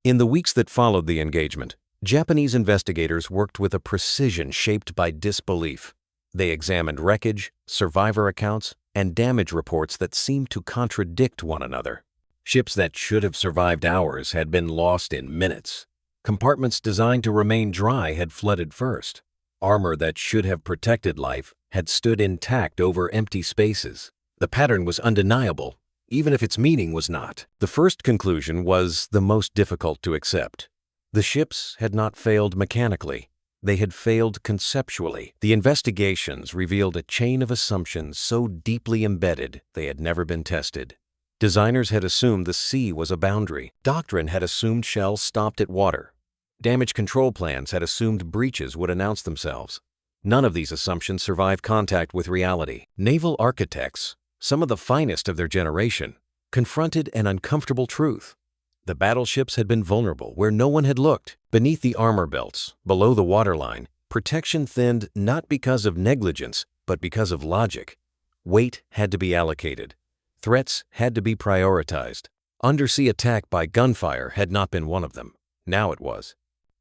In the weeks that followed the engagement, Japanese investigators worked with a precision shaped by disbelief. They examined wreckage, survivor accounts, and damage reports that seemed to contradict one another. Ships that should have survived hours had been lost in minutes. Compartments designed to remain dry had flooded first. Armor that should have protected life had stood intact over empty spaces. The pattern was undeniable, even if its meaning was not. The first conclusion was the most difficult to accept. The ships had not failed mechanically. They had failed conceptually. The investigations revealed a chain of assumptions so deeply embedded they had never been tested. Designers had assumed the sea was a boundary. Doctrine had assumed shells stopped at water. Damage control plans had assumed breaches would announce themselves. None of these assumptions survived contact with reality. Naval architects, some of the finest of their generation, confronted an uncomfortable truth. The battleships had been vulnerable where no one had looked. Beneath the armor belts, below the waterline, protection thinned not because of negligence, but because of logic. Weight had to be allocated. Threats had to be prioritized. Undersea attack by gunfire had not been one of them. Now it was.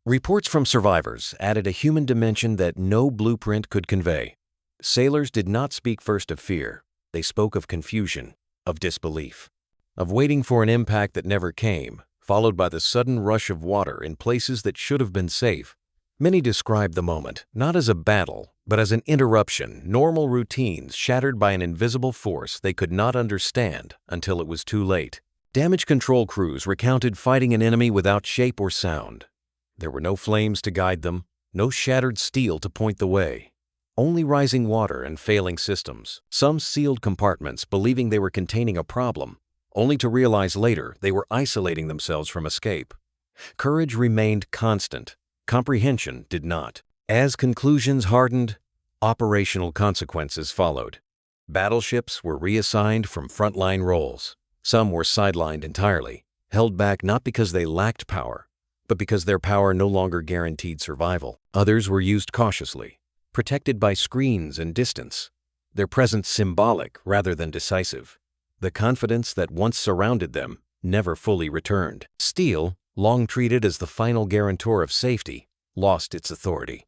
Reports from survivors added a human dimension that no blueprint could convey. Sailors did not speak first of fear. They spoke of confusion, of disbelief, of waiting for an impact that never came, followed by the sudden rush of water in places that should have been safe. Many described the moment not as a battle, but as an interruption, normal routines shattered by an invisible force they could not understand until it was too late. Damage control crews recounted fighting an enemy without shape or sound. There were no flames to guide them, no shattered steel to point the way. Only rising water and failing systems. Some sealed compartments believing they were containing a problem, only to realize later they were isolating themselves from escape. Courage remained constant. Comprehension did not. As conclusions hardened, operational consequences followed. Battleships were reassigned from frontline roles. Some were sidelined entirely, held back not because they lacked power, but because their power no longer guaranteed survival. Others were used cautiously, protected by screens and distance, their presence symbolic rather than decisive. The confidence that once surrounded them never fully returned. Steel, long treated as the final guarantor of safety, lost its authority.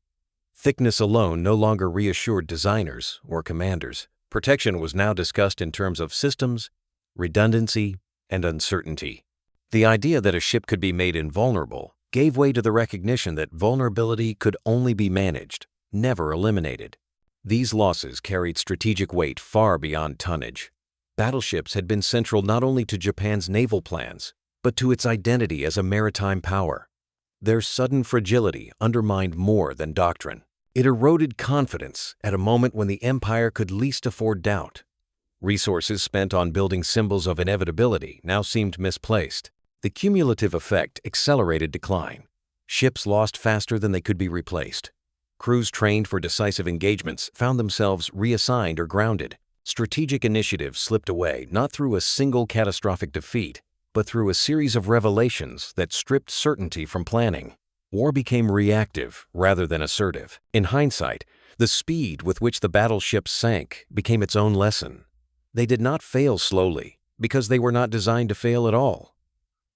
Thickness alone no longer reassured designers or commanders. Protection was now discussed in terms of systems, redundancy, and uncertainty. The idea that a ship could be made invulnerable gave way to the recognition that vulnerability could only be managed, never eliminated. These losses carried strategic weight far beyond tonnage. Battleships had been central not only to Japan's naval plans, but to its identity as a maritime power. Their sudden fragility undermined more than doctrine. It eroded confidence at a moment when the empire could least afford doubt. Resources spent on building symbols of inevitability now seemed misplaced. The cumulative effect accelerated decline. Ships lost faster than they could be replaced. Crews trained for decisive engagements found themselves reassigned or grounded. Strategic initiatives slipped away not through a single catastrophic defeat, but through a series of revelations that stripped certainty from planning. War became reactive rather than assertive. In hindsight, the speed with which the battleships sank became its own lesson. They did not fail slowly because they were not designed to fail at all.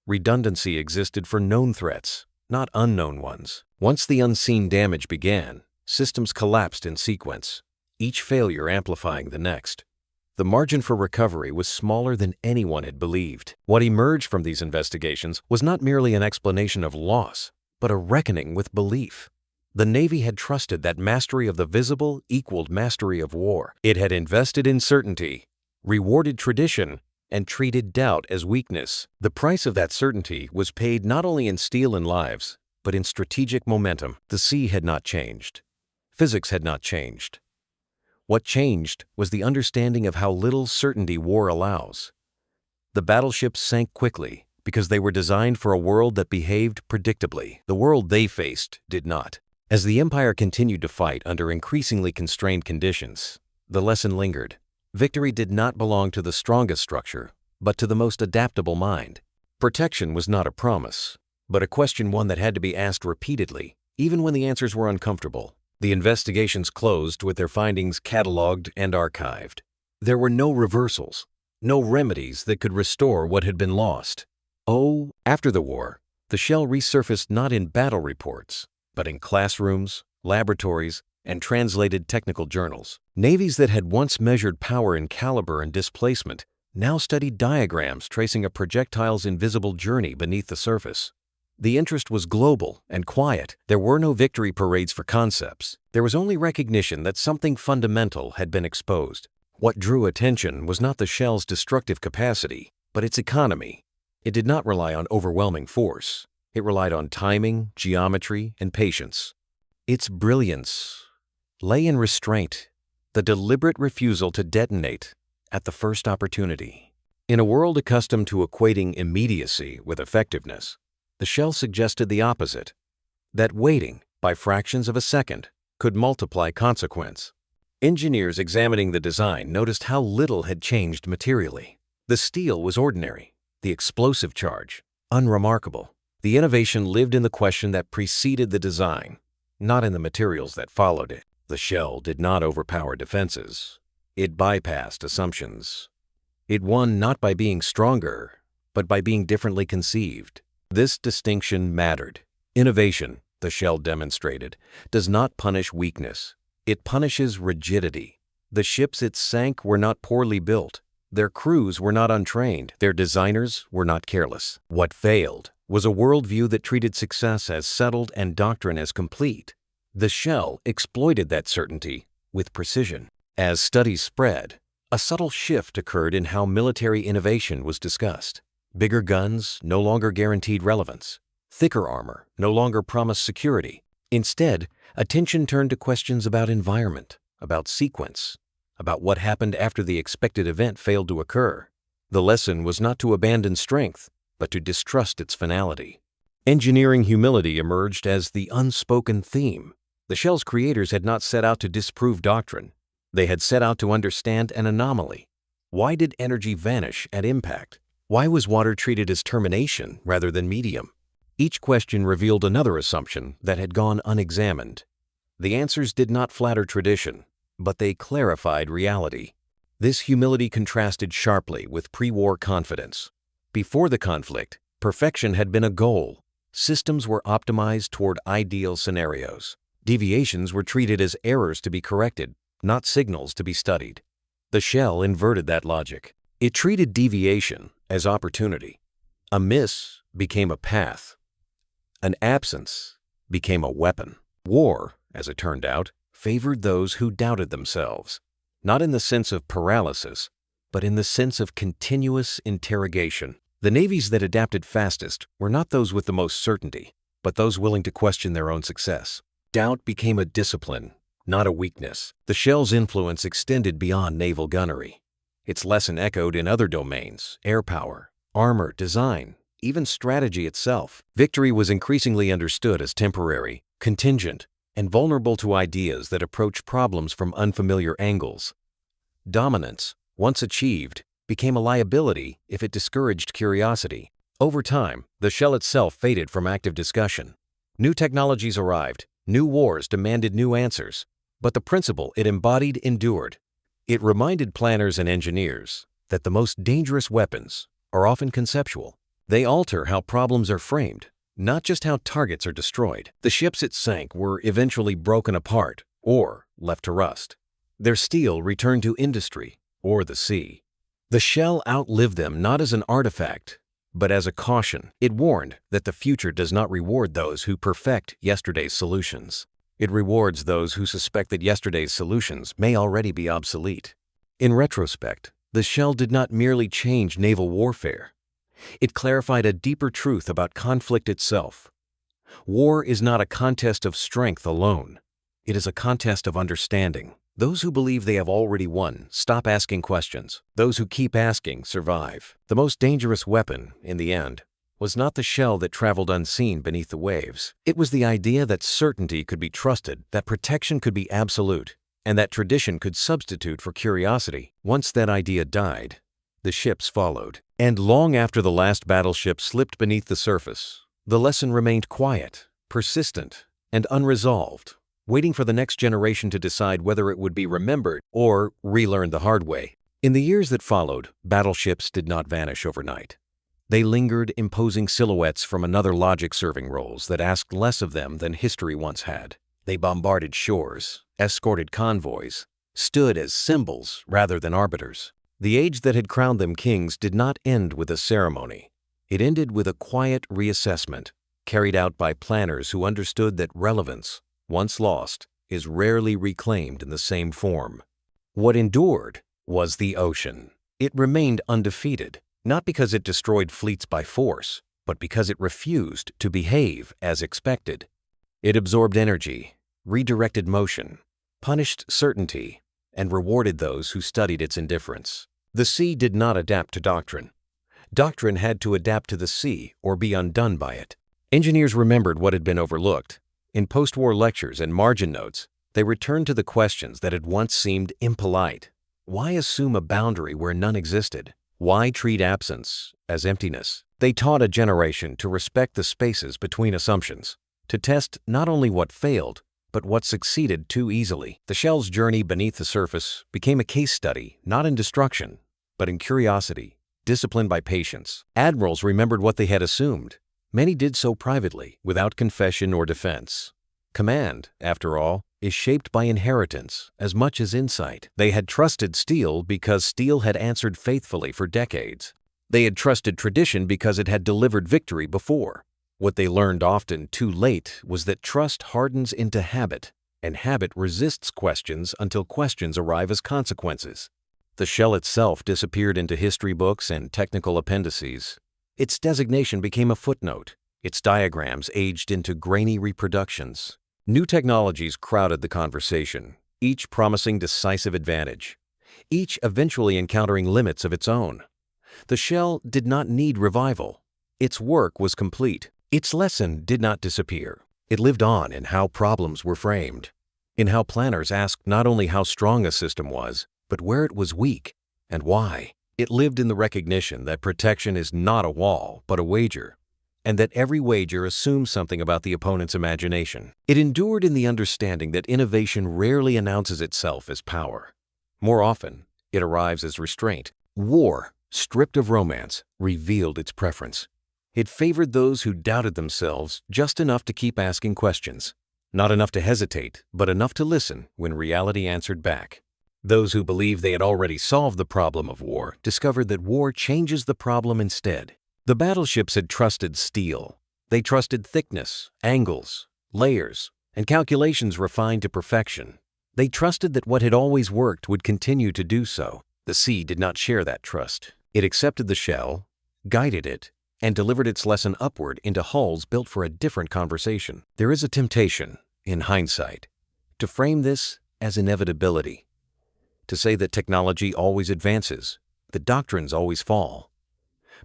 Redundancy existed for known threats, not unknown ones. Once the unseen damage began, systems collapsed in sequence, each failure amplifying the next. The margin for recovery was smaller than anyone had believed. What emerged from these investigations was not merely an explanation of loss, but a reckoning with belief. The Navy had trusted that mastery of the visible equaled mastery of war. It had invested in certainty, rewarded tradition, and treated doubt as weakness. The price of that certainty was paid not only in steel and lives, but in strategic momentum. The sea had not changed. Physics had not changed. What changed was the understanding of how little certainty war allows. The battleships sank quickly because they were designed for a world that behaved predictably. The world they faced did not. As the empire continued to fight under increasingly constrained conditions, the lesson lingered. Victory did not belong to the strongest structure, but to the most adaptable mind. Protection was not a promise, but a question one that had to be asked repeatedly, even when the answers were uncomfortable. The investigations closed with their findings cataloged and archived. There were no reversals, no remedies that could restore what had been lost. After the war, the shell resurfaced not in battle reports, but in classrooms, laboratories, and translated technical journals. Navies that had once measured power in caliber and displacement now studied diagrams tracing a projectile's invisible journey beneath the surface. The interest was global and quiet. There were no victory parades for concepts. There was only recognition that something fundamental had been exposed. What drew attention was not the shell's destructive capacity, but its economy. It did not rely on overwhelming force. It relied on timing, geometry, and patience. Its brilliance lay in restraint, the deliberate refusal to detonate at the first opportunity. In a world accustomed to equating immediacy with effectiveness, the shell suggested the opposite, that waiting, by fractions of a second, could multiply consequence. Engineers examining the design noticed how little had changed materially. The steel was ordinary, the explosive charge unremarkable. The innovation lived in the question that preceded the design, not in the materials that followed it. The shell did not overpower defenses. It bypassed assumptions. It won not by being stronger, but by being differently conceived. This distinction mattered. Innovation, the shell demonstrated, does not punish weakness. It punishes rigidity. The ships it sank were not poorly built. Their crews were not untrained. Their designers were not careless. What failed was a worldview that treated success as settled and doctrine as complete. The shell exploited that certainty with precision. As studies spread, a subtle shift occurred in how military innovation was discussed. Bigger guns no longer guaranteed relevance. Thicker armor no longer promised security. Instead, attention turned to questions about environment, about sequence, about what happened after the expected event failed to occur. The lesson was not to abandon strength, but to distrust its finality. Engineering humility emerged as the unspoken theme. The shell's creators had not set out to disprove doctrine. They had set out to understand an anomaly. Why did energy vanish at impact? Why was water treated as termination rather than medium? Each question revealed another assumption that had gone unexamined. The answers did not flatter tradition, but they clarified reality. This humility contrasted sharply with pre-war confidence. Before the conflict, perfection had been a goal. Systems were optimized toward ideal scenarios. Deviations were treated as errors to be corrected, not signals to be studied. The shell inverted that logic. It treated deviation as opportunity. A miss became a path. An absence became a weapon. War, as it turned out, favored those who doubted themselves, not in the sense of paralysis, but in the sense of continuous interrogation. The navies that adapted fastest were not those with the most certainty, but those willing to question their own success. Doubt became a discipline, not a weakness. The shell's influence extended beyond naval gunnery. Its lesson echoed in other domains: air power, armor, design, even strategy itself. Victory was increasingly understood as temporary, contingent, and vulnerable to ideas that approach problems from unfamiliar angles. Dominance, once achieved, became a liability if it discouraged curiosity. Over time, the shell itself faded from active discussion. New technologies arrived, new wars demanded new answers, but the principle it embodied endured. It reminded planners and engineers that the most dangerous weapons are often conceptual. They alter how problems are framed, not just how targets are destroyed. The ships it sank were eventually broken apart or left to rust. Their steel returned to industry or the sea. The shell outlived them not as an artifact, but as a caution. It warned that the future does not reward those who perfect yesterday's solutions. It rewards those who suspect that yesterday's solutions may already be obsolete. In retrospect, the shell did not merely change naval warfare. It clarified a deeper truth about conflict itself. War is not a contest of strength alone. It is a contest of understanding. Those who believe they have already won stop asking questions. Those who keep asking survive. The most dangerous weapon, in the end, was not the shell that traveled unseen beneath the waves. It was the idea that certainty could be trusted, that protection could be absolute, and that tradition could substitute for curiosity. Once that idea died, the ships followed. And long after the last battleship slipped beneath the surface, the lesson remained quiet, persistent, and unresolved, waiting for the next generation to decide whether it would be remembered or relearned the hard way. In the years that followed, battleships did not vanish overnight. They lingered, imposing silhouettes from another logic serving roles that asked less of them than history once had. They bombarded shores, escorted convoys, stood as symbols rather than arbiters. The age that had crowned them kings did not end with a ceremony. It ended with a quiet reassessment, carried out by planners who understood that relevance, once lost, is rarely reclaimed in the same form. What endured was the ocean. It remained undefeated, not because it destroyed fleets by force, but because it refused to behave as expected. It absorbed energy, redirected motion, punished certainty, and rewarded those who studied its indifference. The sea did not adapt to doctrine. Doctrine had to adapt to the sea or be undone by it. Engineers remembered what had been overlooked. In post-war lectures and margin notes, they returned to the questions that had once seemed impolite. Why assume a boundary where none existed? Why treat absence as emptiness? They taught a generation to respect the spaces between assumptions, to test not only what failed, but what succeeded too easily. The shell's journey beneath the surface became a case study, not in destruction, but in curiosity, disciplined by patience. Admirals remembered what they had assumed. Many did so privately, without confession or defense. Command, after all, is shaped by inheritance as much as insight. They had trusted steel because steel had answered faithfully for decades. They had trusted tradition because it had delivered victory before. What they learned often too late was that trust hardens into habit, and habit resists questions until questions arrive as consequences. The shell itself disappeared into history books and technical appendices. Its designation became a footnote. Its diagrams aged into grainy reproductions. New technologies crowded the conversation, each promising decisive advantage, each eventually encountering limits of its own. The shell did not need revival. Its work was complete. Its lesson did not disappear. It lived on in how problems were framed, in how planners asked not only how strong a system was, but where it was weak and why. It lived in the recognition that protection is not a wall, but a wager, and that every wager assumes something about the opponent's imagination. It endured in the understanding that innovation rarely announces itself as power. More often, it arrives as restraint. War, stripped of romance, revealed its preference. It favored those who doubted themselves just enough to keep asking questions, not enough to hesitate, but enough to listen when reality answered back. Those who believed they had already solved the problem of war discovered that war changes the problem instead. The battleships had trusted steel. They trusted thickness, angles, layers, and calculations refined to perfection. They trusted that what had always worked would continue to do so. The sea did not share that trust. It accepted the shell, guided it, and delivered its lesson upward into hulls built for a different conversation. There is a temptation, in hindsight, to frame this as inevitability, to say that technology always advances, that doctrines always fall.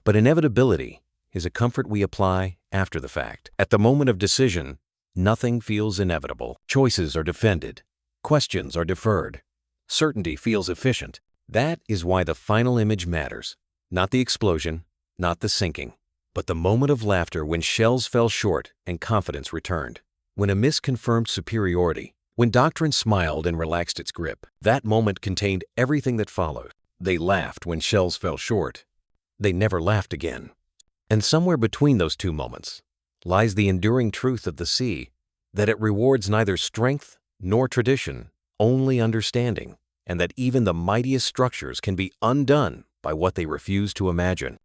But inevitability is a comfort we apply after the fact. At the moment of decision, nothing feels inevitable. Choices are defended. Questions are deferred. Certainty feels efficient. That is why the final image matters. Not the explosion, not the sinking, but the moment of laughter when shells fell short and confidence returned. When a myth confirmed superiority. When doctrine smiled and relaxed its grip. That moment contained everything that followed. They laughed when shells fell short. They never laughed again. And somewhere between those two moments lies the enduring truth of the sea, that it rewards neither strength nor tradition, only understanding, and that even the mightiest structures can be undone by what they refuse to imagine.